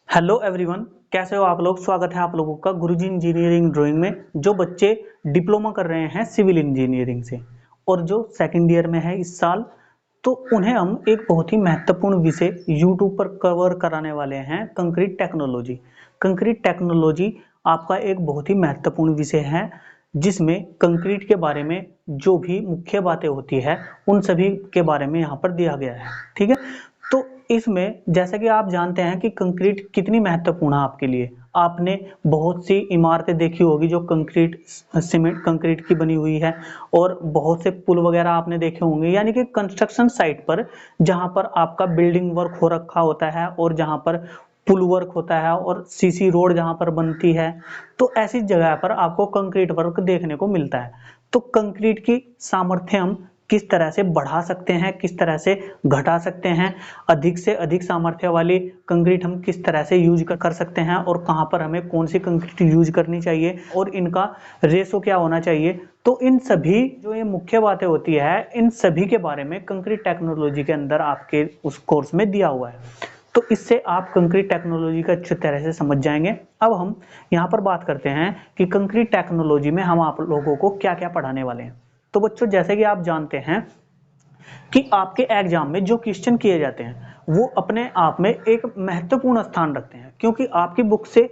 Hello everyone, कैसे हो आप लोग। स्वागत है आप लोगों का गुरुजी इंजीनियरिंग ड्राइंग में। जो बच्चे डिप्लोमा कर रहे हैं सिविल इंजीनियरिंग से और जो सेकंड ईयर में है इस साल, तो उन्हें हम एक बहुत ही महत्वपूर्ण विषय यूट्यूब पर कवर कराने वाले हैं, कंक्रीट टेक्नोलॉजी। कंक्रीट टेक्नोलॉजी आपका एक बहुत ही महत्वपूर्ण विषय है, जिसमें कंक्रीट के बारे में जो भी मुख्य बातें होती है उन सभी के बारे में यहाँ पर दिया गया है। ठीक है, तो इसमें जैसा कि आप जानते हैं कि कंक्रीट कितनी महत्वपूर्ण है आपके लिए। आपने बहुत सी इमारतें देखी होगी जो कंक्रीट सीमेंट कंक्रीट की बनी हुई है, और बहुत से पुल वगैरह आपने देखे होंगे, यानी कि कंस्ट्रक्शन साइट पर जहां पर आपका बिल्डिंग वर्क हो रखा होता है और जहां पर पुल वर्क होता है और सीसी रोड जहां पर बनती है, तो ऐसी जगह पर आपको कंक्रीट वर्क देखने को मिलता है। तो कंक्रीट की सामर्थ्य हम किस तरह से बढ़ा सकते हैं, किस तरह से घटा सकते हैं, अधिक से अधिक सामर्थ्य वाली कंक्रीट हम किस तरह से यूज कर सकते हैं, और कहां पर हमें कौन सी कंक्रीट यूज करनी चाहिए और इनका रेशो क्या होना चाहिए, तो इन सभी जो ये मुख्य बातें होती है इन सभी के बारे में कंक्रीट टेक्नोलॉजी के अंदर आपके उस कोर्स में दिया हुआ है। तो इससे आप कंक्रीट टेक्नोलॉजी को अच्छी तरह से समझ जाएंगे। अब हम यहाँ पर बात करते हैं कि कंक्रीट टेक्नोलॉजी में हम आप लोगों को क्या क्या पढ़ाने वाले हैं। तो बच्चों, जैसे कि आप जानते हैं कि आपके एग्जाम में जो क्वेश्चन किए जाते हैं वो अपने आप में एक महत्वपूर्ण स्थान रखते हैं, क्योंकि आपकी बुक से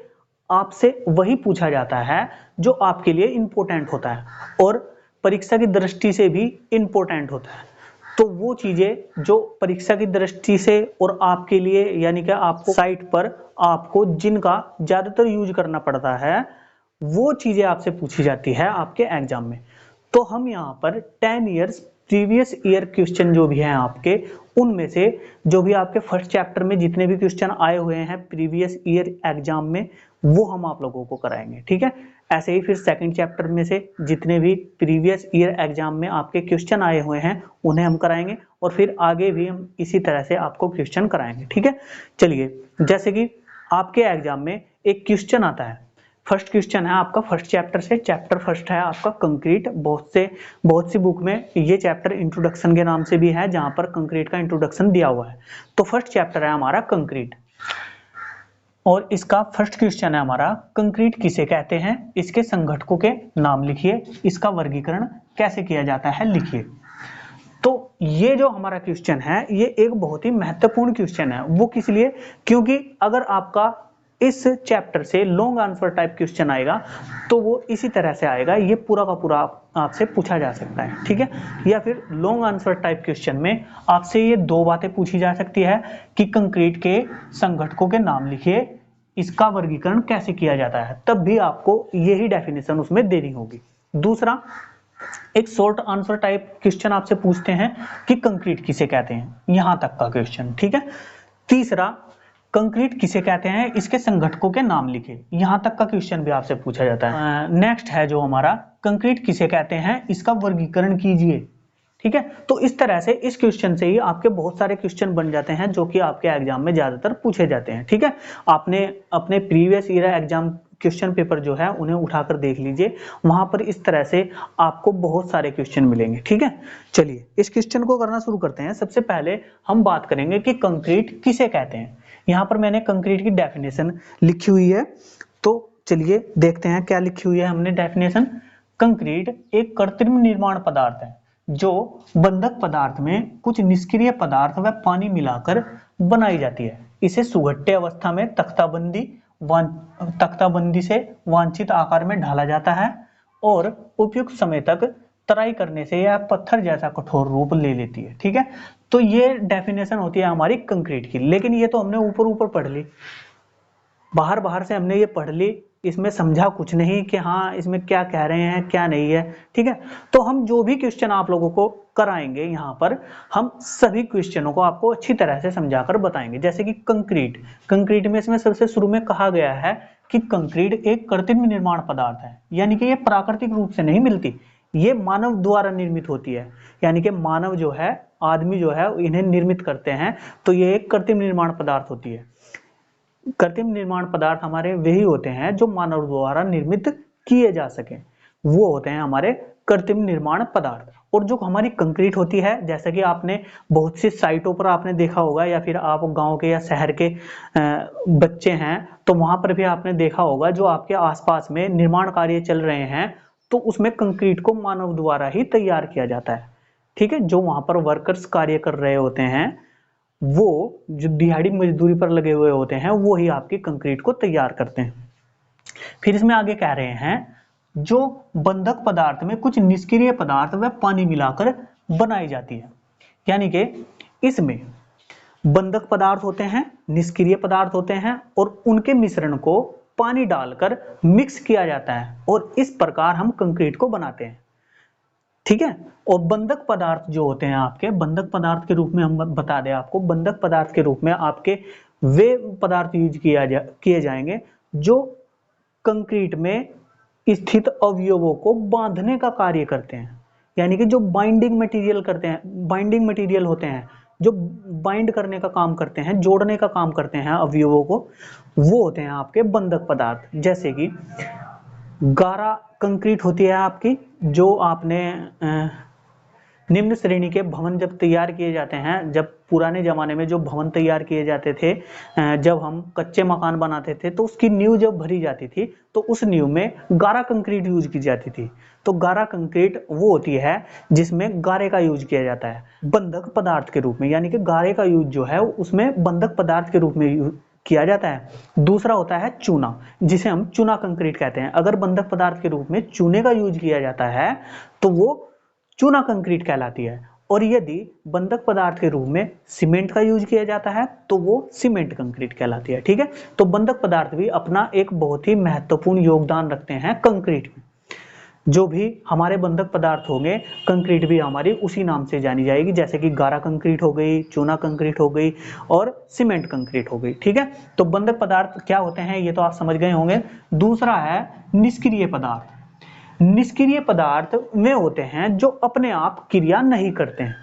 आपसे वही पूछा जाता है जो आपके लिए इंपॉर्टेंट होता है और परीक्षा की दृष्टि से भी इंपॉर्टेंट होता है। तो वो चीजें जो परीक्षा की दृष्टि से और आपके लिए, यानी कि आपको साइट पर आपको जिनका ज्यादातर यूज करना पड़ता है, वो चीजें आपसे पूछी जाती है आपके एग्जाम में। तो हम यहाँ पर 10 इयर्स प्रीवियस ईयर क्वेश्चन जो भी हैं आपके, उनमें से जो भी आपके फर्स्ट चैप्टर में जितने भी क्वेश्चन आए हुए हैं प्रीवियस ईयर एग्जाम में, वो हम आप लोगों को कराएंगे। ठीक है, ऐसे ही फिर सेकंड चैप्टर में से जितने भी प्रीवियस ईयर एग्जाम में आपके क्वेश्चन आए हुए हैं उन्हें हम कराएंगे, और फिर आगे भी हम इसी तरह से आपको क्वेश्चन कराएंगे। ठीक है, चलिए, जैसे कि आपके एग्जाम में एक क्वेश्चन आता है, फर्स्ट क्वेश्चन है आपका फर्स्ट चैप्टर से, चैप्टर फर्स्ट है आपका कंक्रीट। बहुत सी बुक में ये चैप्टर इंट्रोडक्शन के नाम से भी है, जहां पर कंक्रीट का इंट्रोडक्शन दिया हुआ है। तो फर्स्ट चैप्टर है हमारा कंक्रीट, और इसका फर्स्ट क्वेश्चन है हमारा, कंक्रीट किसे कहते हैं, इसके संघटकों के नाम लिखिए, इसका वर्गीकरण कैसे किया जाता है लिखिए। तो ये जो हमारा क्वेश्चन है ये एक बहुत ही महत्वपूर्ण क्वेश्चन है। वो किस लिए? क्योंकि अगर आपका इस चैप्टर से लॉन्ग आंसर टाइप क्वेश्चन आएगा तो वो इसी तरह से आएगा, ये पूरा का पूरा आपसे पूछा जा सकता है। ठीक है, या फिर लॉन्ग आंसर टाइप क्वेश्चन में आपसे ये दो बातें पूछी जा सकती है कि कंक्रीट के संघटकों के नाम लिखिए, इसका वर्गीकरण कैसे किया जाता है, तब भी आपको यही डेफिनेशन उसमें देनी होगी। दूसरा, एक शॉर्ट आंसर टाइप क्वेश्चन आपसे पूछते हैं कि कंक्रीट किसे कहते हैं, यहां तक का क्वेश्चन। ठीक है, तीसरा, कंक्रीट किसे कहते हैं, इसके संघटकों के नाम लिखे, यहां तक का क्वेश्चन भी आपसे पूछा जाता है। नेक्स्ट है जो हमारा, कंक्रीट किसे कहते हैं, इसका वर्गीकरण कीजिए। ठीक है, तो इस तरह से इस क्वेश्चन से ही आपके बहुत सारे क्वेश्चन बन जाते हैं जो कि आपके एग्जाम में ज्यादातर पूछे जाते हैं। ठीक है, आपने अपने previous year exam question paper जो है उन्हें उठाकर देख लीजिए, वहां पर इस तरह से आपको बहुत सारे क्वेश्चन मिलेंगे। ठीक है, चलिए इस क्वेश्चन को करना शुरू करते हैं। सबसे पहले हम बात करेंगे कि कंक्रीट किसे कहते हैं। यहाँ पर मैंने कंक्रीट की डेफिनेशन लिखी हुई है, तो चलिए देखते हैं क्या लिखी हुई है हमने डेफिनेशन। कंक्रीट एक कृत्रिम निर्माण पदार्थ है जो बंधक पदार्थ में कुछ निष्क्रिय पदार्थ व पानी मिलाकर बनाई जाती है। इसे सुगठ्य अवस्था में तख्ताबंदी से वांछित आकार में ढाला जाता है और उपयुक्त समय तक तराई करने से यह पत्थर जैसा कठोर रूप ले लेती है। ठीक है, तो ये डेफिनेशन होती है हमारी कंक्रीट की, लेकिन ये तो हमने ऊपर ऊपर पढ़ ली, बाहर बाहर से हमने ये पढ़ ली, इसमें समझा कुछ नहीं कि हाँ इसमें क्या कह रहे हैं क्या नहीं है। ठीक है, तो हम जो भी क्वेश्चन आप लोगों को कराएंगे यहाँ पर, हम सभी क्वेश्चनों को आपको अच्छी तरह से समझाकर बताएंगे। जैसे कि कंक्रीट, कंक्रीट में इसमें सबसे शुरू में कहा गया है कि कंक्रीट एक कृत्रिम निर्माण पदार्थ है, यानी कि ये प्राकृतिक रूप से नहीं मिलती, ये मानव द्वारा निर्मित होती है। यानी कि मानव जो है, आदमी जो है, इन्हें निर्मित करते हैं, तो ये एक कृत्रिम निर्माण पदार्थ होती है। कृत्रिम निर्माण पदार्थ हमारे वही होते हैं जो मानव द्वारा निर्मित किए जा सके, वो होते हैं हमारे कृत्रिम निर्माण पदार्थ। और जो हमारी कंक्रीट होती है, जैसे कि आपने बहुत सी साइटों पर आपने देखा होगा, या फिर आप गांव के या शहर के बच्चे हैं तो वहां पर भी आपने देखा होगा, जो आपके आसपास में निर्माण कार्य चल रहे हैं तो उसमें कंक्रीट को मानव द्वारा ही तैयार किया जाता है। ठीक है, जो वहां पर वर्कर्स कार्य कर रहे होते हैं, वो जो दिहाड़ी मजदूरी पर लगे हुए होते हैं, वो ही आपकी कंक्रीट को तैयार करते हैं। फिर इसमें आगे कह रहे हैं, जो बंधक पदार्थ में कुछ निष्क्रिय पदार्थ व पानी मिलाकर बनाई जाती है। यानी कि इसमें बंधक पदार्थ होते हैं, निष्क्रिय पदार्थ होते हैं, और उनके मिश्रण को पानी डालकर मिक्स किया जाता है और इस प्रकार हम कंक्रीट को बनाते हैं। ठीक है, और बंधक पदार्थ जो होते हैं आपके, बंधक पदार्थ के रूप में हम बता दें आपको, बंधक पदार्थ के रूप में आपके वे पदार्थ यूज किए जाएंगे जो कंक्रीट में स्थित अवयवों को बांधने का कार्य करते हैं। यानी कि जो बाइंडिंग मटेरियल करते हैं, बाइंडिंग मटेरियल होते हैं, जो बाइंड करने का काम करते हैं, जोड़ने का काम करते हैं अवयवों को, वो होते हैं आपके बंधक पदार्थ। जैसे कि गारा कंक्रीट होती है आपकी, जो आपने निम्न श्रेणी के भवन जब तैयार किए जाते हैं, जब पुराने जमाने में जो भवन तैयार किए जाते थे, जब हम कच्चे मकान बनाते थे तो उसकी नींव जब भरी जाती थी तो उस नींव में गारा कंक्रीट यूज की जाती थी। तो गारा कंक्रीट वो होती है जिसमें गारे का यूज किया जाता है बंधक पदार्थ के रूप में, यानी कि गारे का यूज जो है उसमें बंधक पदार्थ के रूप में किया जाता है। दूसरा होता है चूना, जिसे हम चूना कंक्रीट कहते हैं। अगर बंधक पदार्थ के रूप में चूने का यूज किया जाता है तो वो चूना कंक्रीट कहलाती है, और यदि बंधक पदार्थ के रूप में सीमेंट का यूज किया जाता है तो वो सीमेंट कंक्रीट कहलाती है। ठीक है, तो बंधक पदार्थ भी अपना एक बहुत ही महत्वपूर्ण योगदान रखते हैं कंक्रीट में। जो भी हमारे बंधक पदार्थ होंगे, कंक्रीट भी हमारी उसी नाम से जानी जाएगी, जैसे कि गारा कंक्रीट हो गई, चूना कंक्रीट हो गई और सीमेंट कंक्रीट हो गई। ठीक है, तो बंधक पदार्थ क्या होते हैं ये तो आप समझ गए होंगे। दूसरा है निष्क्रिय पदार्थ। निष्क्रिय पदार्थ वे होते हैं जो अपने आप क्रिया नहीं करते हैं,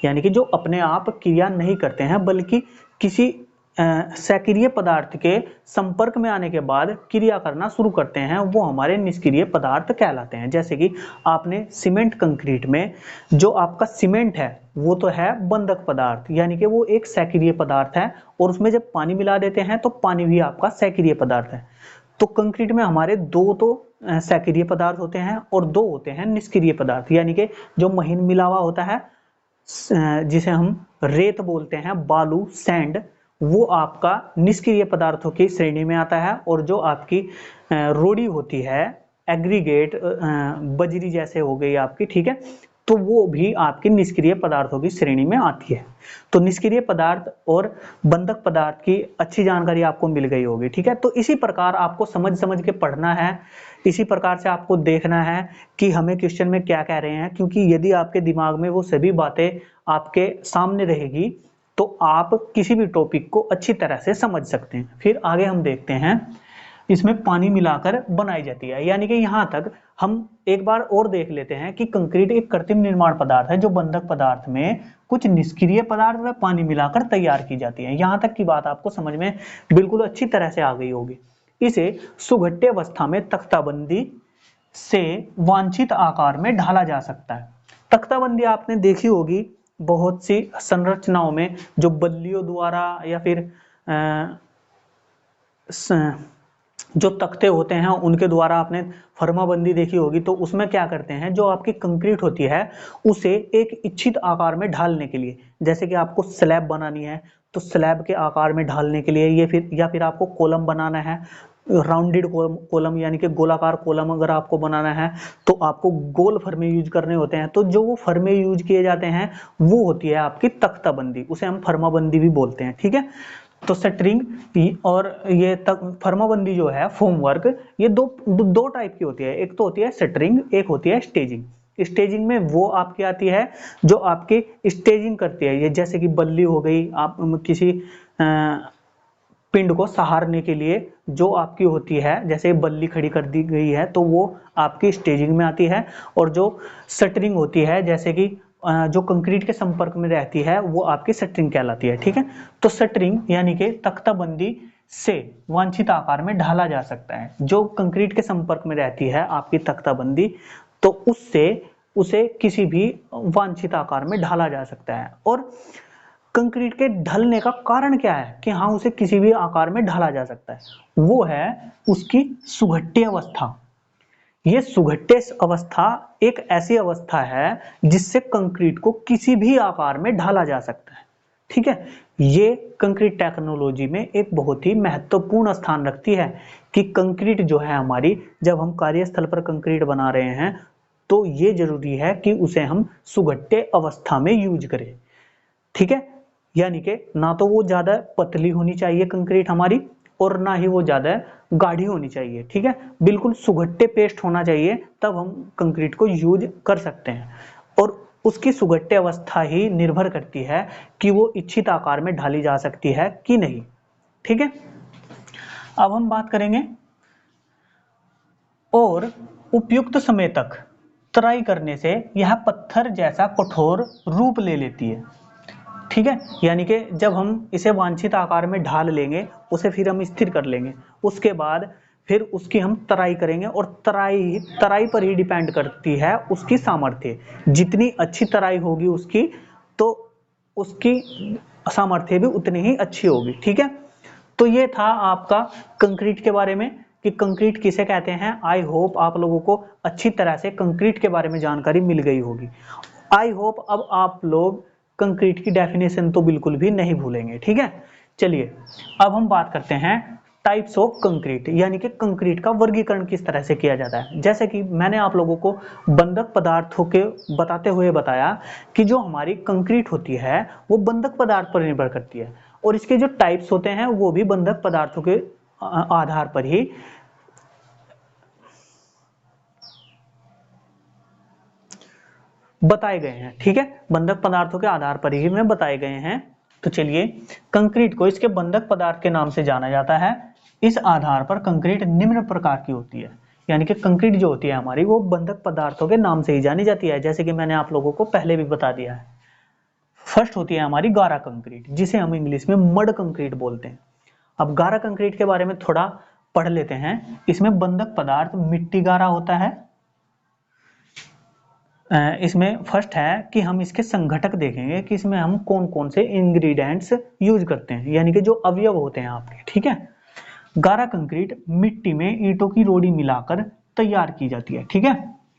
यानी कि जो अपने आप क्रिया नहीं करते हैं बल्कि किसी सक्रिय पदार्थ के संपर्क में आने के बाद क्रिया करना शुरू करते हैं, वो हमारे निष्क्रिय पदार्थ कहलाते हैं। जैसे कि आपने सीमेंट कंक्रीट में जो आपका सीमेंट है वो तो है बंधक पदार्थ, यानी कि वो एक सक्रिय पदार्थ है, और उसमें जब पानी मिला देते हैं तो पानी भी आपका सक्रिय पदार्थ है। तो कंक्रीट में हमारे दो तो सक्रिय पदार्थ होते हैं और दो होते हैं निष्क्रिय पदार्थ, यानी कि जो महीन मिलावा होता है, जिसे हम रेत बोलते हैं, बालू, सैंड, वो आपका निष्क्रिय पदार्थों की श्रेणी में आता है। और जो आपकी रोड़ी होती है, एग्रीगेट, बजरी जैसे हो गई आपकी, ठीक है, तो वो भी आपकी निष्क्रिय पदार्थों की श्रेणी में आती है। तो निष्क्रिय पदार्थ और बंधक पदार्थ की अच्छी जानकारी आपको मिल गई होगी। ठीक है, तो इसी प्रकार आपको समझ समझ के पढ़ना है, इसी प्रकार से आपको देखना है कि हमें क्वेश्चन में क्या कह रहे हैं, क्योंकि यदि आपके दिमाग में वो सभी बातें आपके सामने रहेगी तो आप किसी भी टॉपिक को अच्छी तरह से समझ सकते हैं। फिर आगे हम देखते हैं, इसमें पानी मिलाकर बनाई जाती है, यानी कि यहाँ तक हम एक बार और देख लेते हैं कि कंक्रीट एक कृत्रिम निर्माण पदार्थ है जो बंधक पदार्थ में कुछ निष्क्रिय पदार्थ व पानी मिलाकर तैयार की जाती है। यहाँ तक की बात आपको समझ में बिल्कुल अच्छी तरह से आ गई होगी। इसे सुघट्य अवस्था में तख्ताबंदी से वांछित आकार में ढाला जा सकता है। तख्ताबंदी आपने देखी होगी बहुत सी संरचनाओं में, जो बल्लियों द्वारा या फिर जो तख्ते होते हैं उनके द्वारा आपने फर्माबंदी देखी होगी। तो उसमें क्या करते हैं, जो आपकी कंक्रीट होती है उसे एक इच्छित आकार में ढालने के लिए, जैसे कि आपको स्लैब बनानी है तो स्लैब के आकार में ढालने के लिए, ये फिर आपको कॉलम बनाना है, राउंडेड कॉलम यानी कि गोलाकार कॉलम अगर आपको बनाना है तो आपको गोल फर्मे यूज करने होते हैं। तो जो वो फर्मे यूज किए जाते हैं वो होती है आपकी तख्ताबंदी, उसे हम फर्माबंदी भी बोलते हैं। ठीक है, तो शटरिंग और ये फर्माबंदी जो है फोम वर्क, ये दो टाइप की होती है। एक तो होती है शटरिंग, एक होती है स्टेजिंग। स्टेजिंग में वो आपकी आती है जो आपकी स्टेजिंग करती है, ये जैसे कि बल्ली हो गई, आप किसी पिंड को सहारने के लिए जो आपकी होती है, जैसे बल्ली खड़ी कर दी गई है तो वो आपकी स्टेजिंग में आती है। और जो शटरिंग होती है, जैसे कि जो कंक्रीट के संपर्क में रहती है, वो आपकी शटरिंग कहलाती है। ठीक है, तो शटरिंग यानी कि तख्ताबंदी से वांछित आकार में ढाला जा सकता है। जो कंक्रीट के संपर्क में रहती है आपकी तख्ताबंदी, तो उससे उसे किसी भी वांछित आकार में ढाला जा सकता है। और कंक्रीट के ढलने का कारण क्या है कि हाँ उसे किसी भी आकार में ढाला जा सकता है, वो है उसकी सुघट्य अवस्था। ये सुघट्य अवस्था एक ऐसी अवस्था है जिससे कंक्रीट को किसी भी आकार में ढाला जा सकता है। ठीक है, ये कंक्रीट टेक्नोलॉजी में एक बहुत ही महत्वपूर्ण स्थान रखती है कि कंक्रीट जो है हमारी, जब हम कार्यस्थल पर कंक्रीट बना रहे हैं तो ये जरूरी है कि उसे हम सुघट्य अवस्था में यूज करें। ठीक है, यानी कि ना तो वो ज्यादा पतली होनी चाहिए कंक्रीट हमारी और ना ही वो ज्यादा गाढ़ी होनी चाहिए। ठीक है, बिल्कुल सुघट्य पेस्ट होना चाहिए, तब हम कंक्रीट को यूज कर सकते हैं। और उसकी सुघट्य अवस्था ही निर्भर करती है कि वो इच्छित आकार में ढाली जा सकती है कि नहीं। ठीक है, अब हम बात करेंगे और उपयुक्त समय तक तराई करने से यह पत्थर जैसा कठोर रूप ले लेती है। ठीक है, यानी कि जब हम इसे वांछित आकार में ढाल लेंगे, उसे फिर हम स्थिर कर लेंगे, उसके बाद फिर उसकी हम तराई करेंगे। और तराई पर ही डिपेंड करती है उसकी सामर्थ्य। जितनी अच्छी तराई होगी उसकी, तो उसकी सामर्थ्य भी उतनी ही अच्छी होगी। ठीक है, तो ये था आपका कंक्रीट के बारे में कि कंक्रीट किसे कहते हैं। आई होप आप लोगों को अच्छी तरह से कंक्रीट के बारे में जानकारी मिल गई होगी। आई होप अब आप लोग कंक्रीट की डेफिनेशन तो बिल्कुल भी नहीं भूलेंगे। ठीक है, चलिए अब हम बात करते हैं टाइप्स ऑफ कंक्रीट, यानी कि कंक्रीट का वर्गीकरण किस तरह से किया जाता है। जैसे कि मैंने आप लोगों को बंधक पदार्थों के बताते हुए बताया कि जो हमारी कंक्रीट होती है वो बंधक पदार्थ पर निर्भर करती है, और इसके जो टाइप्स होते हैं वो भी बंधक पदार्थों के आधार पर ही बताए गए हैं। ठीक है, बंधक पदार्थों के आधार पर ही में बताए गए हैं। तो चलिए, कंक्रीट को इसके बंधक पदार्थ के नाम से जाना जाता है। इस आधार पर कंक्रीट निम्न प्रकार की होती है, यानी कि कंक्रीट जो होती है हमारी वो बंधक पदार्थों के नाम से ही जानी जाती है, जैसे कि मैंने आप लोगों को पहले भी बता दिया है। फर्स्ट होती है हमारी गारा कंक्रीट, जिसे हम इंग्लिश में मड कंक्रीट बोलते हैं। अब गारा कंक्रीट के बारे में थोड़ा पढ़ लेते हैं। इसमें बंधक पदार्थ मिट्टी गारा होता है। इसमें फर्स्ट है कि हम इसके संघटक देखेंगे कि इसमें हम कौन कौन से इंग्रेडिएंट्स यूज करते हैं, यानी कि जो अवयव होते हैं आपके। ठीक है, गारा कंक्रीट मिट्टी में ईंटों की रोड़ी मिलाकर तैयार की जाती है। ठीक है,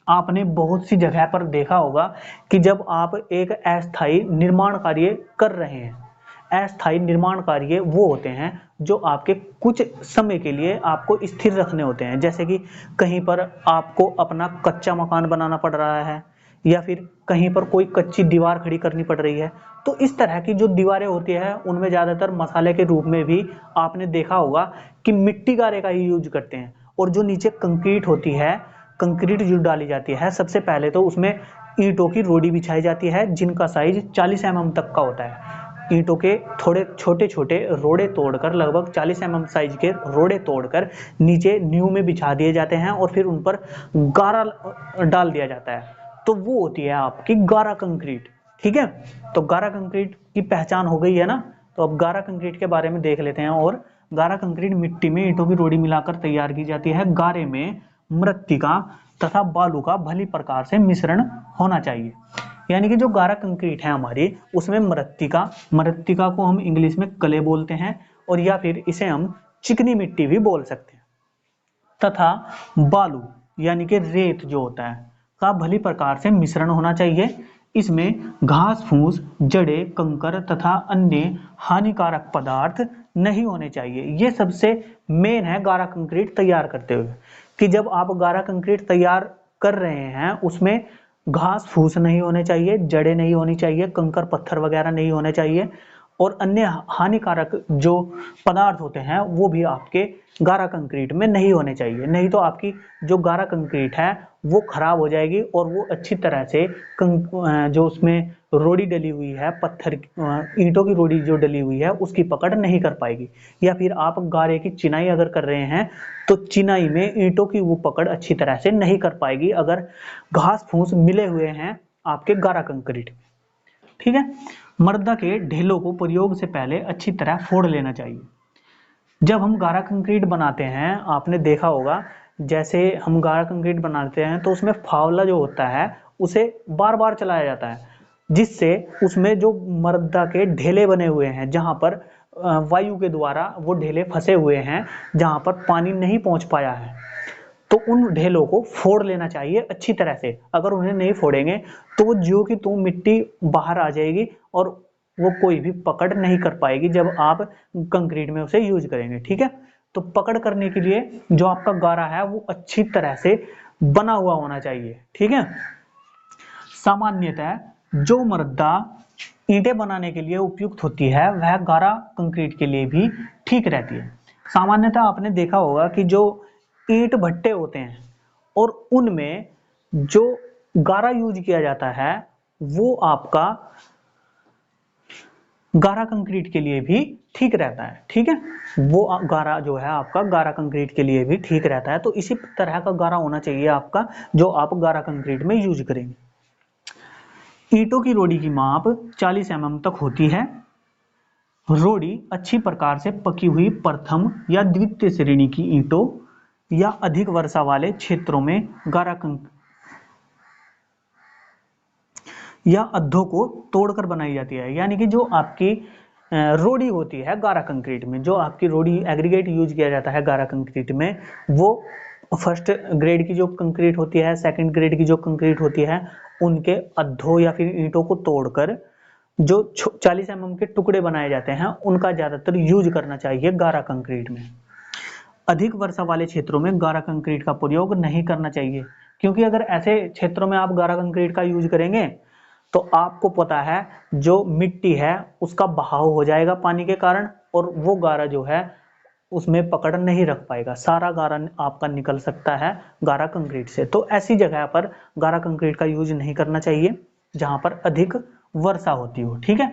आपने बहुत सी जगह पर देखा होगा कि जब आप एक अस्थायी निर्माण कार्य कर रहे हैं, अस्थायी निर्माण कार्य वो होते हैं जो आपके कुछ समय के लिए आपको स्थिर रखने होते हैं। जैसे कि कहीं पर आपको अपना कच्चा मकान बनाना पड़ रहा है, या फिर कहीं पर कोई कच्ची दीवार खड़ी करनी पड़ रही है, तो इस तरह की जो दीवारें होती है उनमें ज्यादातर मसाले के रूप में भी आपने देखा होगा कि मिट्टी गारे का ही यूज करते हैं। और जो नीचे कंक्रीट होती है, कंक्रीट जो डाली जाती है, सबसे पहले तो उसमें ईंटों की रोड़ी बिछाई जाती है जिनका साइज 40 mm तक का होता है। ईंटों के थोड़े छोटे छोटे रोड़े तोड़कर, लगभग 40 mm साइज के रोड़े तोड़कर नीचे नींव में बिछा दिए जाते हैं और फिर उन पर गारा डाल दिया जाता है। तो वो होती है आपकी गारा कंक्रीट। ठीक है, तो गारा कंक्रीट की पहचान हो गई है ना। तो अब गारा कंक्रीट के बारे में देख लेते हैं। और गारा कंक्रीट मिट्टी में ईंटों की रोड़ी मिलाकर तैयार की जाती है। गारे में मृत्तिका तथा बालू का भली प्रकार से मिश्रण होना चाहिए। यानी कि जो गारा कंक्रीट है हमारी, उसमें मृत्तिका को हम इंग्लिश में क्ले बोलते हैं, और या फिर इसे हम चिकनी मिट्टी भी बोल सकते हैं, तथा बालू यानी कि रेत जो होता है का भली प्रकार से मिश्रण होना चाहिए। इसमें घास फूस, जड़ें, कंकर तथा अन्य हानिकारक पदार्थ नहीं होने चाहिए। ये सबसे मेन है गारा कंक्रीट तैयार करते हुए, कि जब आप गारा कंक्रीट तैयार कर रहे हैं उसमें घास फूस नहीं होने चाहिए, जड़ें नहीं होनी चाहिए, कंकर पत्थर वगैरह नहीं होने चाहिए, और अन्य हानिकारक जो पदार्थ होते हैं वो भी आपके गारा कंक्रीट में नहीं होने चाहिए। नहीं तो आपकी जो गारा कंक्रीट है वो खराब हो जाएगी और वो अच्छी तरह से जो उसमें रोड़ी डली हुई है, पत्थर ईंटों की रोड़ी जो डली हुई है उसकी पकड़ नहीं कर पाएगी। या फिर आप गारे की चिनाई अगर कर रहे हैं तो चिनाई में ईंटों की वो पकड़ अच्छी तरह से नहीं कर पाएगी अगर घास फूस मिले हुए हैं आपके गारा कंक्रीट। ठीक है, मर्दा के ढेलों को प्रयोग से पहले अच्छी तरह फोड़ लेना चाहिए। जब हम गारा कंक्रीट बनाते हैं, आपने देखा होगा जैसे हम गारा कंक्रीट बनाते हैं तो उसमें फावला जो होता है उसे बार बार चलाया जाता है, जिससे उसमें जो मृदा के ढेले बने हुए हैं, जहां पर वायु के द्वारा वो ढेले फंसे हुए हैं, जहां पर पानी नहीं पहुंच पाया है, तो उन ढेलों को फोड़ लेना चाहिए अच्छी तरह से। अगर उन्हें नहीं फोड़ेंगे तो वो ज्यों की त्यों मिट्टी बाहर आ जाएगी और वो कोई भी पकड़ नहीं कर पाएगी जब आप कंक्रीट में उसे यूज करेंगे। ठीक है, तो पकड़ करने के लिए जो आपका गारा है वो अच्छी तरह से बना हुआ होना चाहिए। ठीक है, सामान्यतः जो मृदा ईंटें बनाने के लिए उपयुक्त होती है वह गारा कंक्रीट के लिए भी ठीक रहती है। सामान्यतः आपने देखा होगा कि जो ईंट भट्टे होते हैं और उनमें जो गारा यूज किया जाता है वो आपका गारा कंक्रीट के लिए भी ठीक रहता है। ठीक है, वो गारा जो है आपका गारा कंक्रीट के लिए भी ठीक रहता है। तो इसी तरह का गारा होना चाहिए आपका जो आप गारा कंक्रीट में यूज करेंगे। ईंटों की रोड़ी की माप 40 mm तक होती है। रोड़ी अच्छी प्रकार से पकी हुई प्रथम या द्वितीय श्रेणी की ईंटों या अधिक वर्षा वाले क्षेत्रों में गारा या अद्धों को तोड़कर बनाई जाती है। यानी कि जो आपकी रोड़ी होती है गारा कंक्रीट में, जो आपकी रोड़ी एग्रीगेट यूज किया जाता है गारा कंक्रीट में, वो फर्स्ट ग्रेड की जो कंक्रीट होती है, सेकंड ग्रेड की जो कंक्रीट होती है, उनके अद्धों या फिर ईंटों को तोड़कर जो 40 mm के टुकड़े बनाए जाते हैं उनका ज्यादातर यूज करना चाहिए गारा कंक्रीट में। अधिक वर्षा वाले क्षेत्रों में गारा कंक्रीट का प्रयोग नहीं करना चाहिए, क्योंकि अगर ऐसे क्षेत्रों में आप गारा कंक्रीट का यूज करेंगे तो आपको पता है जो मिट्टी है उसका बहाव हो जाएगा पानी के कारण, और वो गारा जो है उसमें पकड़ नहीं रख पाएगा, सारा गारा आपका निकल सकता है गारा कंक्रीट से। तो ऐसी जगह पर गारा कंक्रीट का यूज नहीं करना चाहिए जहां पर अधिक वर्षा होती हो। ठीक है,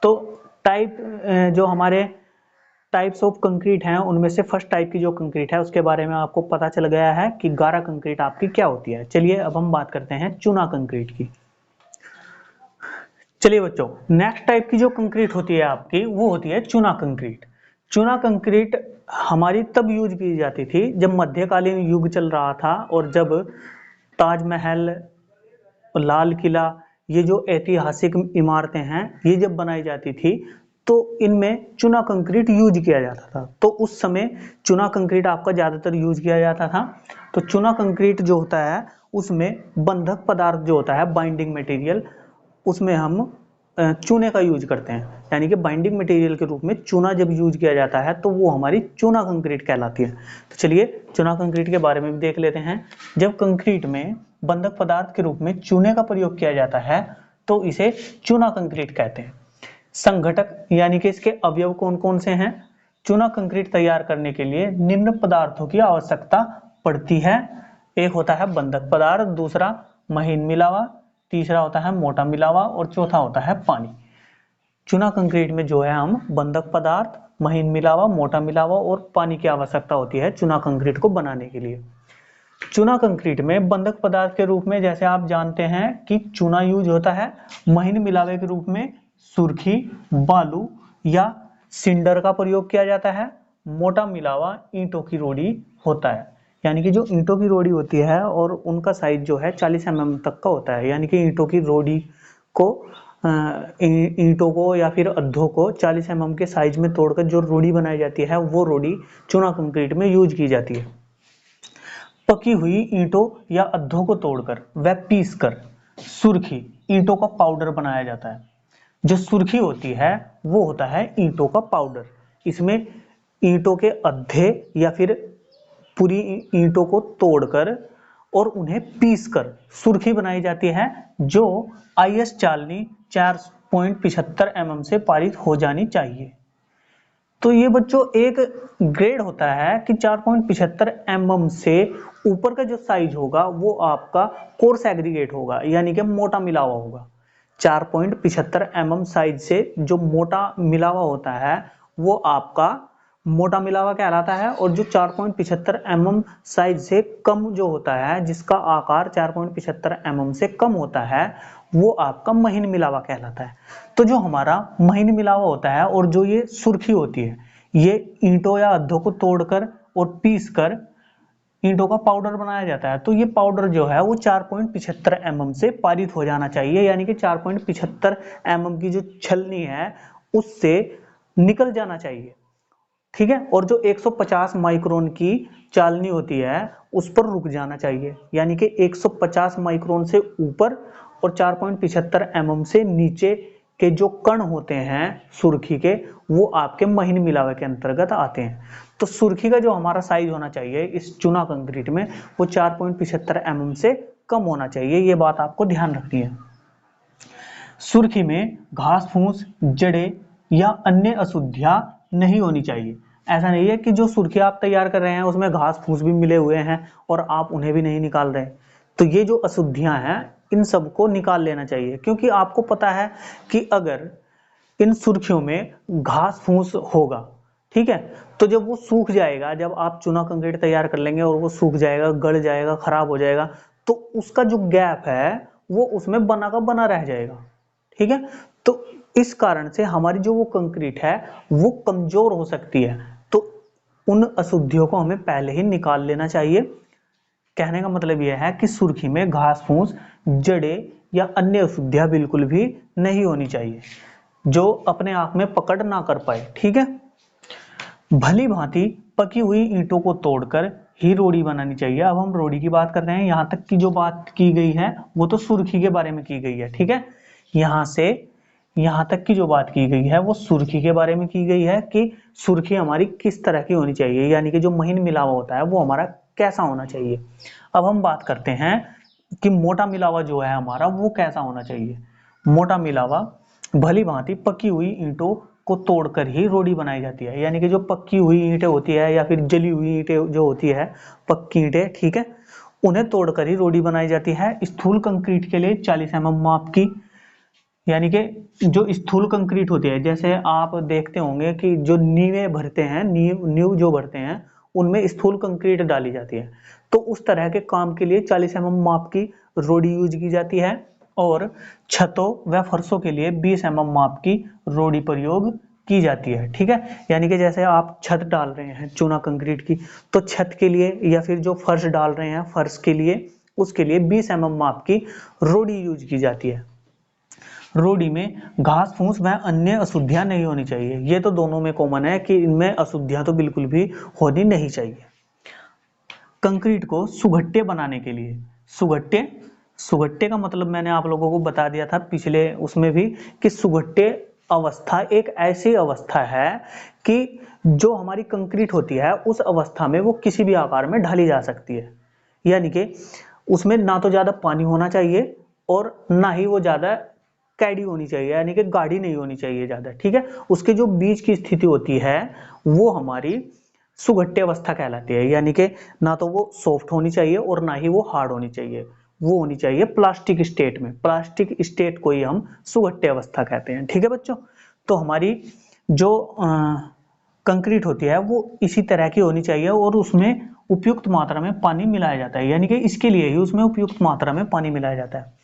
तो टाइप जो हमारे टाइप्स ऑफ कंक्रीट हैं उनमें से फर्स्ट टाइप की जो कंक्रीट है उसके बारे में आपको पता चल गया है कि गारा कंक्रीट आपकी क्या होती है। चलिए अब हम बात करते हैं चूना कंक्रीट की। चलिए बच्चों, नेक्स्ट टाइप की जो कंक्रीट होती है आपकी वो होती है चूना कंक्रीट। चूना कंक्रीट हमारी तब यूज की जाती थी जब मध्यकालीन युग चल रहा था और जब ताजमहल, लाल किला, ये जो ऐतिहासिक इमारतें हैं ये जब बनाई जाती थी तो इनमें चूना कंक्रीट यूज किया जाता था। तो उस समय चूना कंक्रीट आपका ज्यादातर यूज किया जाता था। तो चूना कंक्रीट जो होता है उसमें बंधक पदार्थ जो होता है, बाइंडिंग मटेरियल, उसमें हम चूने का यूज करते हैं। यानी कि बाइंडिंग मटेरियल के रूप में चूना जब यूज किया जाता है तो वो हमारी चूना कंक्रीट कहलाती है। तो चलिए चूना कंक्रीट के बारे में भी देख लेते हैं। जब कंक्रीट में बंधक पदार्थ के रूप में चूने का प्रयोग किया जाता है तो इसे चूना कंक्रीट कहते हैं। संघटक यानी कि इसके अवयव कौन कौन से हैं? चूना कंक्रीट तैयार करने के लिए निम्न पदार्थों की आवश्यकता पड़ती है। एक होता है बंधक पदार्थ, दूसरा महीन मिलावा, तीसरा होता है मोटा मिलावा और चौथा होता है पानी। चूना कंक्रीट में जो है हम बंधक पदार्थ, महीन मिलावा, मोटा मिलावा और पानी की आवश्यकता होती है चूना कंक्रीट को बनाने के लिए। चूना कंक्रीट में बंधक पदार्थ के रूप में जैसे आप जानते हैं कि चूना यूज होता है। महीन मिलावे के रूप में सुर्खी, बालू या सिंडर का प्रयोग किया जाता है। मोटा मिलावा ईंटों की रोड़ी होता है। यानी कि जो ईंटों की रोड़ी होती है और उनका साइज जो है 40 mm तक का होता है। यानी कि ईंटों की रोड़ी को ईंटों को या फिर अद्धों को 40 mm के साइज में तोड़कर जो रोड़ी बनाई जाती है वो रोड़ी चूना कंक्रीट में यूज की जाती है। पकी हुई ईंटों या अद्धों को तोड़कर व पीसकर सुर्खी ईंटों का पाउडर बनाया जाता है। जो सुर्खी होती है वो होता है ईंटों का पाउडर। इसमें ईंटों के अद्धे या फिर पूरी ईंटों को तोड़कर और उन्हें पीसकर सुर्खी बनाई जाती है, जो IS चालनी 4.75 mm से पारित हो जानी चाहिए। तो ये बच्चों एक ग्रेड होता है कि 4.75 mm से ऊपर का जो साइज होगा वो आपका कोर्स एग्रीगेट होगा, यानी कि मोटा मिलावा होगा। 4.75 mm साइज से जो मोटा मिलावा होता है वो आपका मोटा मिलावा कहलाता है, और जो 4.75 mm साइज से कम जो होता है, जिसका आकार 4.75 mm से कम होता है, वो आपका महीन मिलावा कहलाता है। तो जो हमारा महीन मिलावा होता है और जो ये सुर्खी होती है, ये ईंटों या अद्धों को तोड़कर और पीसकर ईंटों का पाउडर बनाया जाता है। तो ये पाउडर जो है वो 4.75 mm से पारित हो जाना चाहिए, यानी कि 4.75 mm की जो छलनी है उससे निकल जाना चाहिए, ठीक है। और जो 150 माइक्रोन की चालनी होती है उस पर रुक जाना चाहिए, यानी कि 150 माइक्रोन से ऊपर और 4.75 mm से नीचे के जो कण होते हैं सुर्खी के, वो आपके महीन मिलावे के अंतर्गत आते हैं। तो सुर्खी का जो हमारा साइज होना चाहिए इस चूना कंक्रीट में वो 4.75 mm से कम होना चाहिए, ये बात आपको ध्यान रखनी है। सुर्खी में घास फूस, जड़ें या अन्य अशुद्धियां नहीं होनी चाहिए। ऐसा नहीं है कि जो सुर्खी आप तैयार कर रहे हैं उसमें घास फूस भी मिले हुए हैं और आप उन्हें भी नहीं निकाल रहे। तो ये जो अशुद्धियां हैं इन सबको निकाल लेना चाहिए, क्योंकि आपको पता है कि अगर इन सुर्खियों में घास फूस होगा, ठीक है, तो जब वो सूख जाएगा, जब आप चूना कंक्रीट तैयार कर लेंगे और वो सूख जाएगा, गल जाएगा, खराब हो जाएगा, तो उसका जो गैप है वो उसमें बना का बना रह जाएगा, ठीक है। तो इस कारण से हमारी जो वो कंक्रीट है वो कमजोर हो सकती है। तो उन अशुद्धियों को हमें पहले ही निकाल लेना चाहिए। कहने का मतलब यह है कि सुर्खी में घास फूस, जड़ें या अन्य अशुद्धियां बिल्कुल भी नहीं होनी चाहिए जो अपने आप में पकड़ ना कर पाए, ठीक है। भली भांति पकी हुई ईंटों को तोड़कर ही रोड़ी बनानी चाहिए। अब हम रोड़ी की बात कर रहे हैं, यहां तक की जो बात की गई है वो तो सुर्खी के बारे में की गई है, ठीक है। यहां से यहां तक की जो बात की गई है वो सुर्खी के बारे में की गई है कि सुर्खी हमारी किस तरह की होनी चाहिए, यानी कि जो महीन मिलावा होता है वो हमारा कैसा होना चाहिए। अब हम बात करते हैं कि मोटा मिलावा जो है हमारा वो कैसा होना चाहिए। मोटा मिलावा भली भांति पकी हुई ईंटों को तोड़कर ही रोड़ी बनाई जाती है, यानी कि जो पक्की हुई ईंटें होती है या फिर जली हुई ईंटें जो होती है, पक्की ईंटें, ठीक है, उन्हें तोड़कर ही रोड़ी बनाई जाती है। स्थूल कंक्रीट के लिए 40 mm माप की, यानी कि जो स्थूल कंक्रीट होती है, जैसे आप देखते होंगे कि जो नींवें भरते हैं, नींव जो भरते हैं उनमें स्थूल कंक्रीट डाली जाती है। तो उस तरह के काम के लिए 40 mm माप की रोड़ी यूज की जाती है और छतों व फर्शों के लिए 20 mm माप की रोड़ी प्रयोग की जाती है, ठीक है। यानी कि जैसे आप छत डाल रहे हैं चूना कंक्रीट की, तो छत के लिए या फिर जो फर्श डाल रहे हैं फर्श के लिए, उसके लिए 20 mm माप की रोड़ी यूज की जाती है। रोड़ी में घास फूस व अन्य अशुद्धियां नहीं होनी चाहिए। ये तो दोनों में कॉमन है कि इनमें अशुद्धियां तो बिल्कुल भी होनी नहीं चाहिए। कंक्रीट को सुघट्टे बनाने के लिए, सुघट्टे सुघट्टे का मतलब मैंने आप लोगों को बता दिया था पिछले उसमें भी कि सुघट्टे अवस्था एक ऐसी अवस्था है कि जो हमारी कंक्रीट होती है उस अवस्था में वो किसी भी आकार में ढाली जा सकती है, यानी कि उसमें ना तो ज्यादा पानी होना चाहिए और ना ही वो ज्यादा कैडी होनी चाहिए, यानी कि गाढ़ी नहीं होनी चाहिए ज्यादा, ठीक है। उसके जो बीच की स्थिति होती है वो हमारी सुघट्टे अवस्था कहलाती है, यानी कि ना तो वो सॉफ्ट होनी चाहिए और ना ही वो हार्ड होनी चाहिए, वो होनी चाहिए प्लास्टिक स्टेट में। प्लास्टिक स्टेट को ही हम सुघट्टे अवस्था कहते हैं, ठीक है बच्चों। तो हमारी जो कंक्रीट होती है वो इसी तरह की होनी चाहिए और उसमें उपयुक्त मात्रा में पानी मिलाया जाता है, यानी कि इसके लिए ही उसमें उपयुक्त मात्रा में पानी मिलाया जाता है।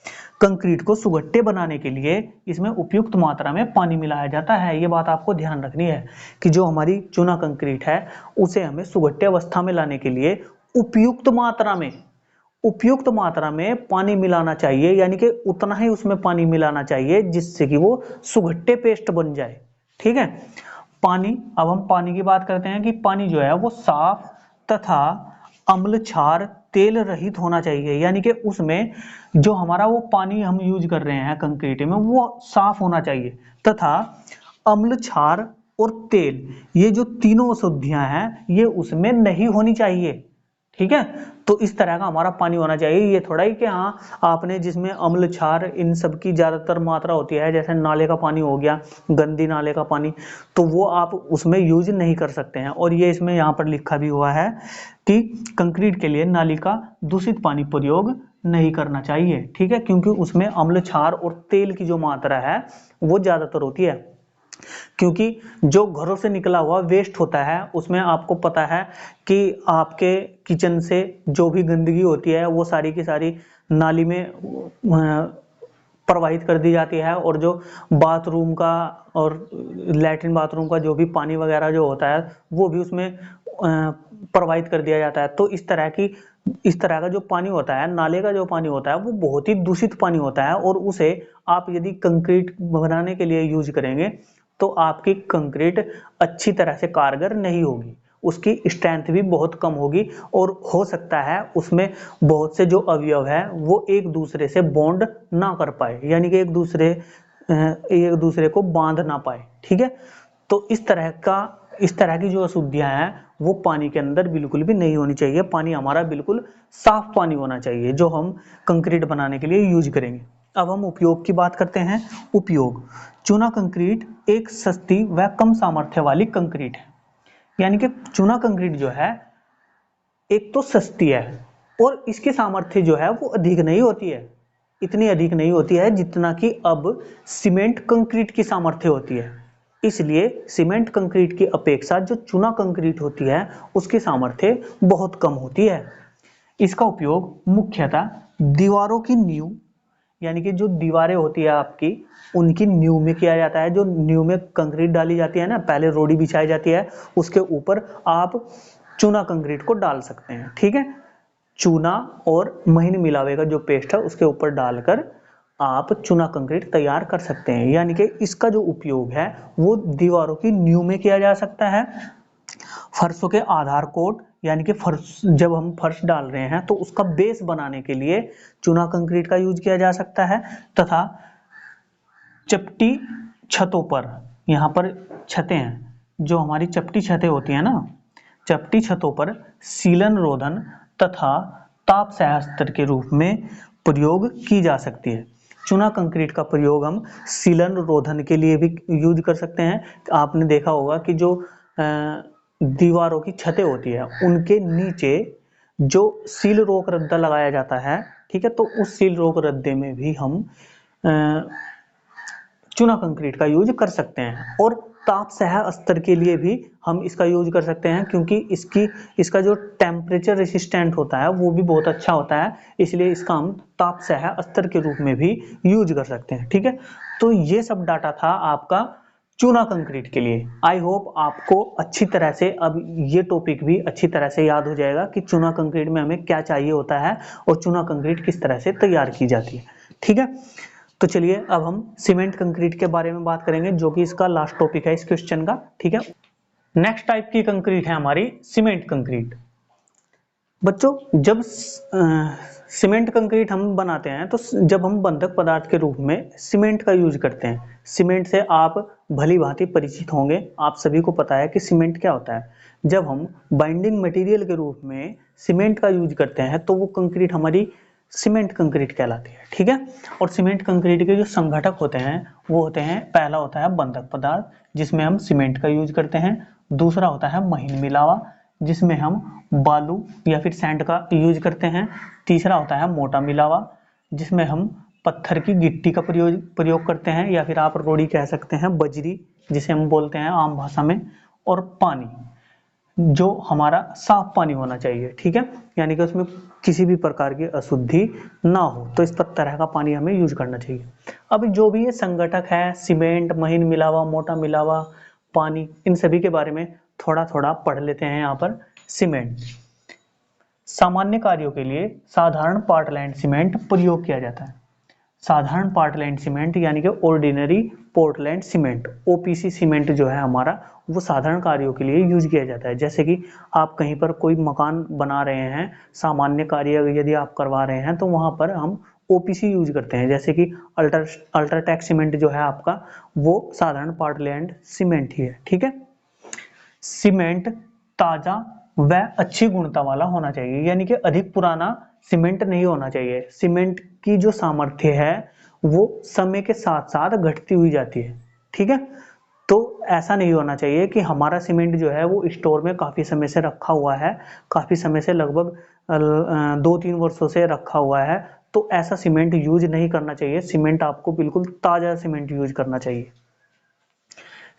कंक्रीट को सुघट्टे बनाने के लिए इसमें उपयुक्त मात्रा में पानी मिलाया जाता है। ये बात आपको ध्यान रखनी है कि जो हमारी चूना कंक्रीट है उसे हमें सुघट्टे अवस्था में लाने के लिए उपयुक्त मात्रा में पानी मिलाना चाहिए, यानी कि उतना ही उसमें पानी मिलाना चाहिए जिससे कि वो सुघट्टे पेस्ट बन जाए, ठीक है। पानी, अब हम पानी की बात करते हैं कि पानी जो है वो साफ तथा अम्ल क्षार तेल रहित होना चाहिए, यानी कि उसमें जो हमारा वो पानी हम यूज कर रहे हैं कंक्रीट में वो साफ होना चाहिए तथा अम्ल क्षार और तेल, ये जो तीनों अशुद्धियां हैं ये उसमें नहीं होनी चाहिए, ठीक है। तो इस तरह का हमारा पानी होना चाहिए। ये थोड़ा ही कि हाँ आपने जिसमें अम्ल क्षार इन सब की ज्यादातर मात्रा होती है, जैसे नाले का पानी हो गया, गंदी नाले का पानी, तो वो आप उसमें यूज नहीं कर सकते हैं। और ये इसमें यहाँ पर लिखा भी हुआ है कि कंक्रीट के लिए नाली का दूषित पानी प्रयोग नहीं करना चाहिए, ठीक है, क्योंकि उसमें अम्ल क्षार और तेल की जो मात्रा है वो ज्यादातर होती है। क्योंकि जो घरों से निकला हुआ वेस्ट होता है उसमें आपको पता है कि आपके किचन से जो भी गंदगी होती है वो सारी की सारी नाली में प्रवाहित कर दी जाती है, और जो बाथरूम का और लैट्रिन बाथरूम का जो भी पानी वगैरह जो होता है वो भी उसमें प्रोवाइड कर दिया जाता है। तो इस तरह का जो पानी होता है, नाले का जो पानी होता है, वो बहुत ही दूषित पानी होता है और उसे आप यदि कंक्रीट बनाने के लिए यूज करेंगे तो आपकी कंक्रीट अच्छी तरह से कारगर नहीं होगी, उसकी स्ट्रेंथ भी बहुत कम होगी और हो सकता है उसमें बहुत से जो अवयव है वो एक दूसरे से बॉन्ड ना कर पाए, यानी कि एक दूसरे को बांध ना पाए। ठीक है, तो इस तरह की जो अशुद्धियां हैं वो पानी के अंदर बिल्कुल भी नहीं होनी चाहिए। पानी हमारा बिल्कुल साफ पानी होना चाहिए जो हम कंक्रीट बनाने के लिए यूज करेंगे। अब हम उपयोग की बात करते हैं। उपयोग, चूना कंक्रीट एक सस्ती व कम सामर्थ्य वाली कंक्रीट है। यानी कि चूना कंक्रीट जो है एक तो सस्ती है और इसकी सामर्थ्य जो है वो अधिक नहीं होती है, इतनी अधिक नहीं होती है जितना कि अब सीमेंट कंक्रीट की सामर्थ्य होती है। इसलिए सीमेंट कंक्रीट की अपेक्षा जो चूना कंक्रीट होती है उसकी सामर्थ्य बहुत कम होती है। इसका उपयोग मुख्यतः दीवारों की नींव, यानी कि जो दीवारें होती है आपकी उनकी नींव में किया जाता है। जो नींव में कंक्रीट डाली जाती है ना, पहले रोडी बिछाई जाती है, उसके ऊपर आप चूना कंक्रीट को डाल सकते हैं। ठीक है, चूना और महीन मिलावे का जो पेस्ट है उसके ऊपर डालकर आप चूना कंक्रीट तैयार कर सकते हैं। यानी कि इसका जो उपयोग है वो दीवारों की नींव में किया जा सकता है। फर्शों के आधार कोट, यानी कि फर्श, जब हम फर्श डाल रहे हैं तो उसका बेस बनाने के लिए चूना कंक्रीट का यूज किया जा सकता है। तथा चपटी छतों पर, यहाँ पर छतें हैं, जो हमारी चपटी छतें होती हैं ना, चपटी छतों पर सीलन रोधन तथा ताप सहस्त्र के रूप में प्रयोग की जा सकती है। चूना कंक्रीट का प्रयोग हम सीलन रोधन के लिए भी यूज कर सकते हैं। आपने देखा होगा कि जो दीवारों की छतें होती है उनके नीचे जो सील रोक रद्दा लगाया जाता है, ठीक है, तो उस सील रोक रद्दे में भी हम चूना कंक्रीट का यूज कर सकते हैं। और ताप सह स्तर के लिए भी हम इसका यूज कर सकते हैं, क्योंकि इसका जो टेम्परेचर रेसिस्टेंट होता है वो भी बहुत अच्छा होता है, इसलिए इसका हम ताप सह स्तर के रूप में भी यूज कर सकते हैं। ठीक है, तो ये सब डाटा था आपका चूना कंक्रीट के लिए। आई होप आपको अच्छी तरह से अब ये टॉपिक भी अच्छी तरह से याद हो जाएगा कि चूना कंक्रीट में हमें क्या चाहिए होता है और चूना कंक्रीट किस तरह से तैयार की जाती है। ठीक है, तो चलिए अब हम सीमेंट कंक्रीट के बारे में बात करेंगे, जो कि इसका लास्ट टॉपिक है इस क्वेश्चन का। ठीक है, नेक्स्ट टाइप की कंक्रीट है हमारी सीमेंट कंक्रीट। बच्चों, जब सीमेंट कंक्रीट हम बनाते हैं तो जब हम बंधक पदार्थ के रूप में सीमेंट का यूज करते हैं, सीमेंट से आप भली भांति परिचित होंगे, आप सभी को पता है कि सीमेंट क्या होता है। जब हम बाइंडिंग मटेरियल के रूप में सीमेंट का यूज करते हैं तो वो कंक्रीट हमारी सीमेंट कंक्रीट कहलाती है। ठीक है, और सीमेंट कंक्रीट के जो संघटक होते हैं वो होते हैं, पहला होता है बंधक पदार्थ जिसमें हम सीमेंट का यूज करते हैं। दूसरा होता है महीन मिलावा जिसमें हम बालू या फिर सैंड का यूज करते हैं। तीसरा होता है मोटा मिलावा जिसमें हम पत्थर की गिट्टी का प्रयोग करते हैं, या फिर आप रोड़ी कह सकते हैं, बजरी जिसे हम बोलते हैं आम भाषा में। और पानी, जो हमारा साफ पानी होना चाहिए। ठीक है, यानी कि उसमें किसी भी प्रकार की अशुद्धि ना हो, तो इस तरह का पानी हमें यूज करना चाहिए। अब जो भी ये संगठक है, सीमेंट, महीन मिलावा, मोटा मिलावा, पानी, इन सभी के बारे में थोड़ा थोड़ा पढ़ लेते हैं। यहाँ पर सीमेंट, सामान्य कार्यों के लिए साधारण पोर्टलैंड सीमेंट प्रयोग किया जाता है। साधारण पोर्टलैंड सीमेंट यानी कि ordinary Portland cement, OPC cement जो है हमारा, वो साधारण कार्यों के लिए यूज किया जाता है। जैसे कि आप कहीं पर कोई मकान बना रहे हैं, सामान्य कार्य यदि आप करवा रहे हैं तो वहां पर हम ओपीसी यूज करते हैं। जैसे कि अल्ट्राटेक सीमेंट जो है आपका, वो साधारण पोर्टलैंड सीमेंट ही है। ठीक है, सीमेंट ताजा व अच्छी गुणवत्ता वाला होना चाहिए, यानी कि अधिक पुराना सीमेंट नहीं होना चाहिए। सीमेंट की जो सामर्थ्य है वो समय के साथ साथ घटती हुई जाती है। ठीक है, तो ऐसा नहीं होना चाहिए कि हमारा सीमेंट जो है वो स्टोर में काफी समय से रखा हुआ है, काफी समय से लगभग 2-3 वर्षों से रखा हुआ है, तो ऐसा सीमेंट यूज नहीं करना चाहिए। सीमेंट आपको बिल्कुल ताजा सीमेंट यूज करना चाहिए।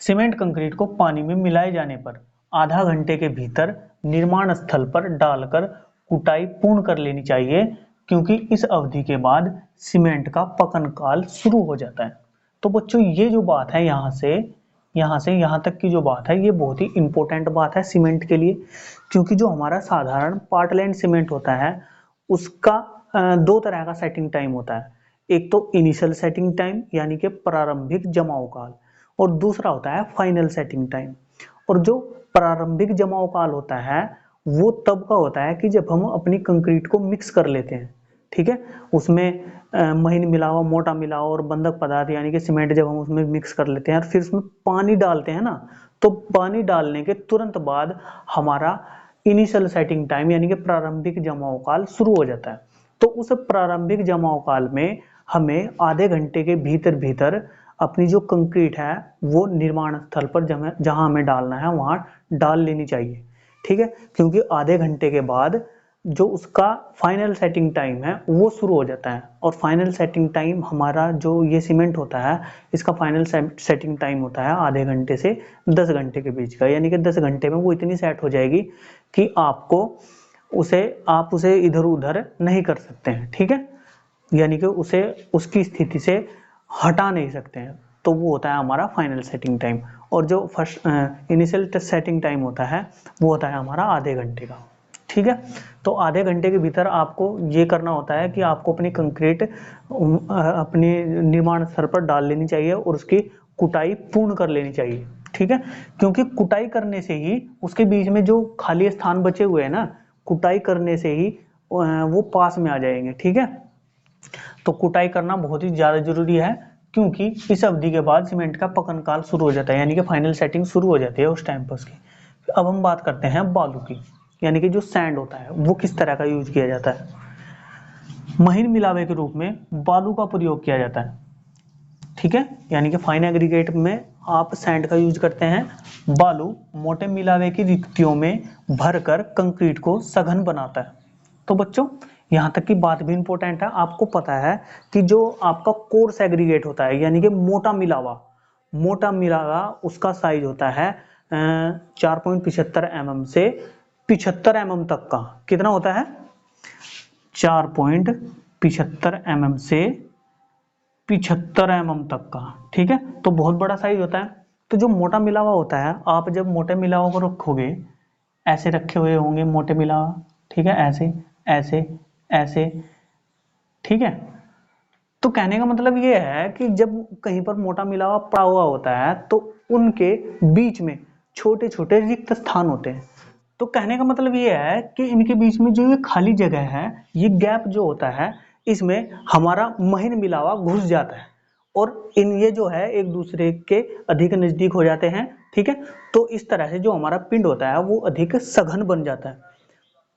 सीमेंट कंक्रीट को पानी में मिलाए जाने पर आधा घंटे के भीतर निर्माण स्थल पर डालकर कुटाई पूर्ण कर लेनी चाहिए, क्योंकि इस अवधि के बाद सीमेंट का पकन काल शुरू हो जाता है। तो बच्चों, ये जो बात है यहाँ से यहाँ से यहाँ तक की जो बात है ये बहुत ही इंपॉर्टेंट बात है सीमेंट के लिए, क्योंकि जो हमारा साधारण पार्टलैंड सीमेंट होता है उसका दो तरह का सेटिंग टाइम होता है। एक तो इनिशियल सेटिंग टाइम यानी कि प्रारंभिक जमाव काल, और दूसरा होता है फाइनल सेटिंग टाइम। और जो प्रारंभिक जमाव काल होता है वो तब का होता है कि जब हम अपनी कंक्रीट को मिक्स कर लेते हैं, ठीक है, उसमें महीन मिलावा, मोटा मिलावा और बंधक पदार्थ यानी कि सीमेंट जब हम उसमें मिक्स कर लेते हैं और फिर उसमें पानी डालते हैं ना, तो पानी डालने के तुरंत बाद हमारा इनिशियल सेटिंग टाइम यानी कि प्रारंभिक जमाव काल शुरू हो जाता है। तो उस प्रारंभिक जमाव काल में हमें आधे घंटे के भीतर भीतर अपनी जो कंक्रीट है वो निर्माण स्थल पर जहां हमें डालना है वहां डाल लेनी चाहिए, ठीक है, क्योंकि आधे घंटे के बाद जो उसका फाइनल सेटिंग टाइम है वो शुरू हो जाता है। और फाइनल सेटिंग टाइम हमारा जो ये सीमेंट होता है इसका फाइनल सेटिंग टाइम होता है आधे घंटे से 10 घंटे के बीच का, यानी कि 10 घंटे में वो इतनी सेट हो जाएगी कि आप उसे इधर उधर नहीं कर सकते हैं, ठीक है, यानी कि उसे उसकी स्थिति से हटा नहीं सकते हैं। तो वो होता है हमारा फाइनल सेटिंग टाइम। और जो फर्स्ट इनिशियल सेटिंग टाइम होता है वो होता है हमारा आधे घंटे का, ठीक है। तो आधे घंटे के भीतर आपको ये करना होता है कि आपको अपनी कंक्रीट अपने निर्माण स्थल पर डाल लेनी चाहिए और उसकी कुटाई पूर्ण कर लेनी चाहिए, ठीक है, क्योंकि कुटाई करने से ही उसके बीच में जो खाली स्थान बचे हुए हैं ना, कुटाई करने से ही वो पास में आ जाएंगे, ठीक है। तो कुटाई करना बहुत ही ज्यादा जरूरी है, क्योंकि इस अवधि के बाद सीमेंट का पकन काल शुरू हो जाता है, यानी कि फाइनल सेटिंग शुरू हो जाती है उस टाइम पर उसकी। अब हम बात करते हैं बालू की, यानी कि जो सैंड होता है वो किस तरह का यूज किया जाता है। महीन मिलावे के रूप में बालू का प्रयोग किया जाता है, ठीक है, यानी कि फाइन एग्रीगेट में आप सैंड का यूज करते हैं। बालू मोटे मिलावे की रिक्तियों में भरकर कंक्रीट को सघन बनाता है। तो बच्चों यहाँ तक की बात भी इंपॉर्टेंट है, आपको पता है कि जो आपका कोर्स एग्रीगेट होता है यानी कि मोटा मिलावा उसका साइज होता है 4.75 mm से 75 mm तक का। कितना होता है? 4.75 mm से 75 mm तक का, ठीक है, तो बहुत बड़ा साइज होता है। तो जो मोटा मिलावा होता है, आप जब मोटे मिलावा को रखोगे, ऐसे रखे हुए होंगे मोटे मिलावा, ठीक है, ऐसे ऐसे ऐसे, ठीक है। तो कहने का मतलब ये है कि जब कहीं पर मोटा मिलावा पड़ा हुआ होता है तो उनके बीच में छोटे छोटे रिक्त स्थान होते हैं। तो कहने का मतलब ये है कि इनके बीच में जो ये खाली जगह है, ये गैप जो होता है, इसमें हमारा महीन मिलावा घुस जाता है और ये जो है एक दूसरे के अधिक नजदीक हो जाते हैं, ठीक है। तो इस तरह से जो हमारा पिंड होता है वो अधिक सघन बन जाता है।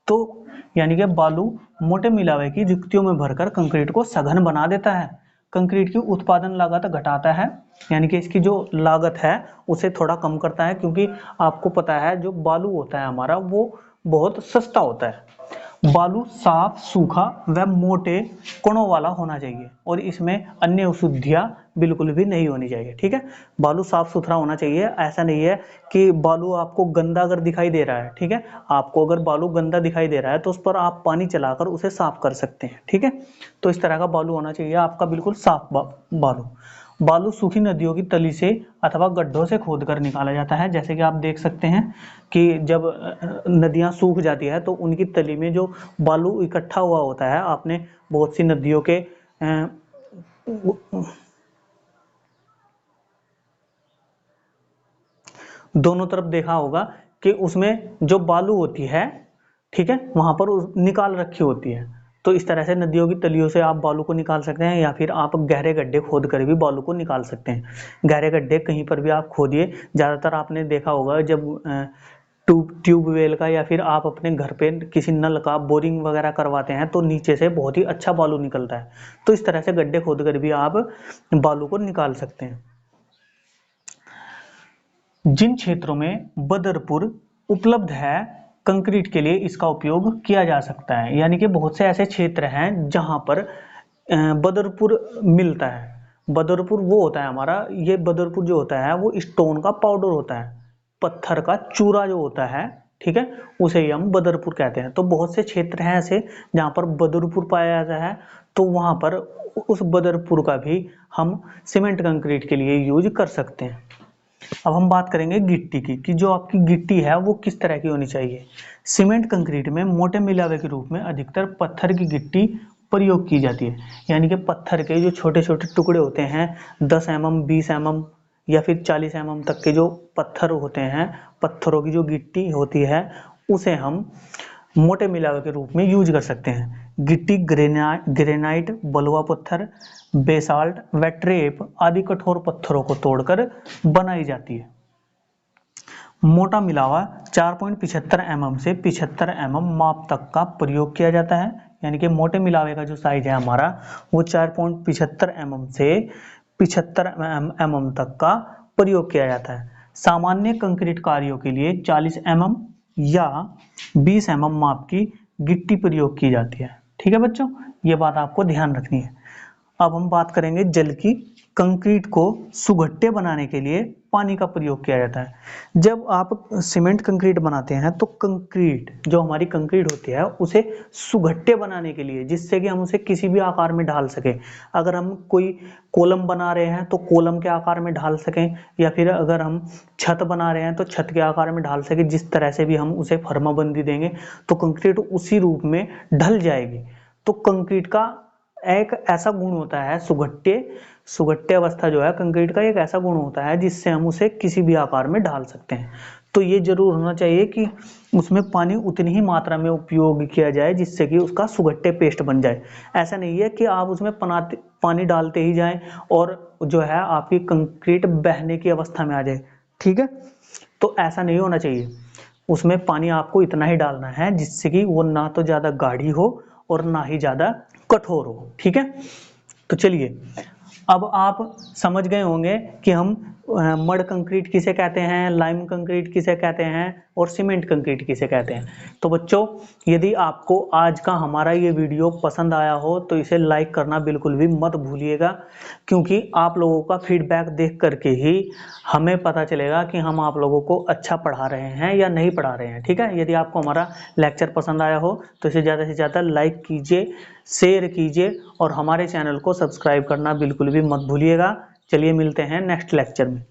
तो यानी कि बालू मोटे मिलावे की युक्तियों में भरकर कंक्रीट को सघन बना देता है, कंक्रीट की उत्पादन लागत घटाता है, यानी कि इसकी जो लागत है उसे थोड़ा कम करता है, क्योंकि आपको पता है जो बालू होता है हमारा वो बहुत सस्ता होता है। बालू साफ, सूखा व मोटे कणों वाला होना चाहिए और इसमें अन्य अशुद्धियां बिल्कुल भी नहीं होनी चाहिए, ठीक है। बालू साफ सुथरा होना चाहिए, ऐसा नहीं है कि बालू आपको गंदा अगर दिखाई दे रहा है, ठीक है, आपको अगर बालू गंदा दिखाई दे रहा है तो उस पर आप पानी चलाकर उसे साफ कर सकते हैं, ठीक है। तो इस तरह का बालू होना चाहिए आपका, बिल्कुल साफ बालू। बालू सूखी नदियों की तली से अथवा गड्ढों से खोदकर निकाला जाता है, जैसे कि आप देख सकते हैं कि जब नदियां सूख जाती है तो उनकी तली में जो बालू इकट्ठा हुआ होता है, आपने बहुत सी नदियों के दोनों तरफ देखा होगा कि उसमें जो बालू होती है, ठीक है, वहां पर निकाल रखी होती है। तो इस तरह से नदियों की तलियों से आप बालू को निकाल सकते हैं, या फिर आप गहरे गड्ढे खोद कर भी बालू को निकाल सकते हैं। गहरे गड्ढे कहीं पर भी आप खोदिए, ज्यादातर आपने देखा होगा जब ट्यूबवेल का या फिर आप अपने घर पे किसी नल का बोरिंग वगैरह करवाते हैं तो नीचे से बहुत ही अच्छा बालू निकलता है। तो इस तरह से गड्ढे खोद कर भी आप बालू को निकाल सकते हैं। जिन क्षेत्रों में बदरपुर उपलब्ध है, कंक्रीट के लिए इसका उपयोग किया जा सकता है, यानी कि बहुत से ऐसे क्षेत्र हैं जहां पर बदरपुर मिलता है। बदरपुर वो होता है हमारा, ये बदरपुर जो होता है वो स्टोन का पाउडर होता है, पत्थर का चूरा जो होता है, ठीक है, उसे ही हम बदरपुर कहते हैं। तो बहुत से क्षेत्र हैं ऐसे जहां पर बदरपुर पाया जाता है, तो वहां पर उस बदरपुर का भी हम सीमेंट कंक्रीट के लिए यूज कर सकते हैं। अब हम बात करेंगे गिट्टी की, कि जो आपकी गिट्टी है वो किस तरह की होनी चाहिए। सीमेंट कंक्रीट में मोटे मिलावे के रूप में अधिकतर पत्थर की गिट्टी प्रयोग की जाती है, यानी कि पत्थर के जो छोटे छोटे टुकड़े होते हैं 10 mm 20 mm या फिर 40 mm तक के जो पत्थर होते हैं, पत्थरों की जो गिट्टी होती है उसे हम मोटे मिलावे के रूप में यूज कर सकते हैं। गिट्टी ग्रेनाइट, बलुआ पत्थर, बेसाल्ट व ट्रेप आदि कठोर पत्थरों को तोड़कर बनाई जाती है। मोटा मिलावा 4.75 mm से 75 mm माप तक का प्रयोग किया जाता है, यानी कि मोटे मिलावे का जो साइज है हमारा वो 4.75 mm से 75 mm तक का प्रयोग किया जाता है। सामान्य कंक्रीट कार्यों के लिए 40 mm या 20 mm माप की गिट्टी प्रयोग की जाती है। ठीक है बच्चों, ये बात आपको ध्यान रखनी है। अब हम बात करेंगे जल की। कंक्रीट को सुगट्टे बनाने के लिए पानी का प्रयोग किया जाता है। जब आप सीमेंट कंक्रीट बनाते हैं तो कंक्रीट जो हमारी कंक्रीट होती है उसे सुगट्टे बनाने के लिए, जिससे कि हम उसे किसी भी आकार में ढाल सकें। अगर हम कोई कॉलम बना रहे हैं तो कॉलम के आकार में ढाल सकें, या फिर अगर हम छत बना रहे हैं तो छत के आकार में ढाल सकें। जिस तरह से भी हम उसे फर्माबंदी देंगे तो कंक्रीट उसी रूप में ढल जाएगी। तो कंक्रीट का एक ऐसा गुण होता है, सुगट्टे अवस्था जो है कंक्रीट का एक ऐसा गुण होता है जिससे हम उसे किसी भी आकार में ढाल सकते हैं। तो ये जरूर होना चाहिए कि उसमें पानी उतनी ही मात्रा में उपयोग किया जाए जिससे कि उसका सुगट्टे पेस्ट बन जाए। ऐसा नहीं है कि आप उसमें पानी डालते ही जाएं और जो है आपकी कंक्रीट बहने की अवस्था में आ जाए। ठीक है, तो ऐसा नहीं होना चाहिए। उसमें पानी आपको इतना ही डालना है जिससे कि वो ना तो ज्यादा गाढ़ी हो और ना ही ज्यादा कठोर हो। ठीक है, तो चलिए अब आप समझ गए होंगे कि हम मड कंक्रीट किसे कहते हैं, लाइम कंक्रीट किसे कहते हैं और सीमेंट कंक्रीट किसे कहते हैं। तो बच्चों, यदि आपको आज का हमारा ये वीडियो पसंद आया हो तो इसे लाइक करना बिल्कुल भी मत भूलिएगा, क्योंकि आप लोगों का फीडबैक देख करके ही हमें पता चलेगा कि हम आप लोगों को अच्छा पढ़ा रहे हैं या नहीं पढ़ा रहे हैं। ठीक है, यदि आपको हमारा लेक्चर पसंद आया हो तो इसे ज़्यादा से ज़्यादा लाइक कीजिए, शेयर कीजिए और हमारे चैनल को सब्सक्राइब करना बिल्कुल भी मत भूलिएगा। चलिए मिलते हैं नेक्स्ट लेक्चर में।